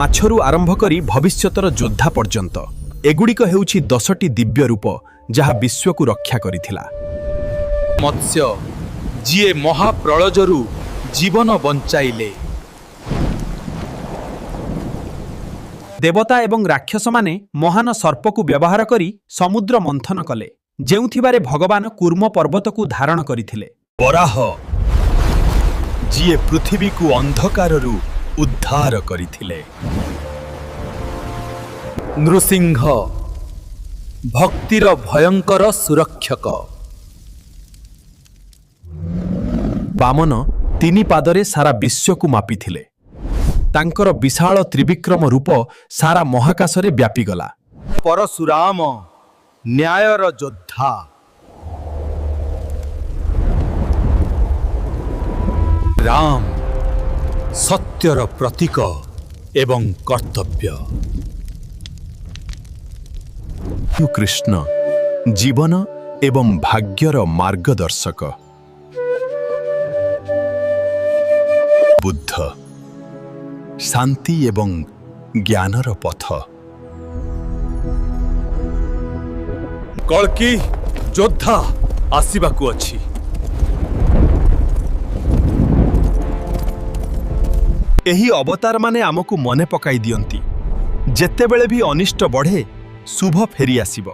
ମାଛରୁ ଆରମ୍ଭ କରି ଭବିଷ୍ୟତର ଯୋଦ୍ଧା ପର୍ଯ୍ୟନ୍ତ ଏଗୁଡ଼ିକ ହେଉଛି 10ଟି ଦିବ୍ୟ ରୂପ ଯାହା ବିଶ୍ୱକୁ ରକ୍ଷା କରିଥିଲା। ମତ୍ସ୍ୟ ଯିଏ ମହାପ୍ରଳୟରୁ ଜୀବନ ବଞ୍ଚାଇଲେ। ଦେବତା ଏବଂ ରାକ୍ଷସମାନେ ମହାନ ସର୍ପକୁ ବ୍ୟବହାର କରି ସମୁଦ୍ର ମନ୍ଥନ କଲେ, ଯେଉଁଥିବାରେ ଭଗବାନ କୁର୍ମ ପର୍ବତକୁ ଧାରଣ କରିଥିଲେ। ବରାହ ଯିଏ ପୃଥିବୀକୁ ଅନ୍ଧକାରରୁ ଉଦ୍ଧାର କରିଥିଲେ। ନୃସିଂହ ଭକ୍ତିର ଭୟଙ୍କର ସୁରକ୍ଷକ। ବାମନ 3 ପାଦରେ ସାରା ବିଶ୍ୱକୁ ମାପିଥିଲେ। ତାଙ୍କର ବିଶାଳ ତ୍ରିବିକ୍ରମ ରୂପ ସାରା ମହାକାଶରେ ବ୍ୟାପିଗଲା। ପରଶୁରାମ ନ୍ୟାୟର ଯୋଦ୍ଧା। ରାମ ସତ୍ୟର ପ୍ରତୀକ ଏବଂ କର୍ତ୍ତବ୍ୟ। କୃଷ୍ଣ ଜୀବନ ଏବଂ ଭାଗ୍ୟର ମାର୍ଗଦର୍ଶକ। ବୁଦ୍ଧ ଶାନ୍ତି ଏବଂ ଜ୍ଞାନର ପଥ। କଳ୍କି ଯୋଦ୍ଧା ଆସିବାକୁ ଅଛି। ଏହି ଅବତାରମାନେ ଆମକୁ ମନେ ପକାଇ ଦିଅନ୍ତି, ଯେତେବେଳେ ବି ଅନିଷ୍ଟ ବଢ଼େ ଶୁଭ ଫେରି ଆସିବ।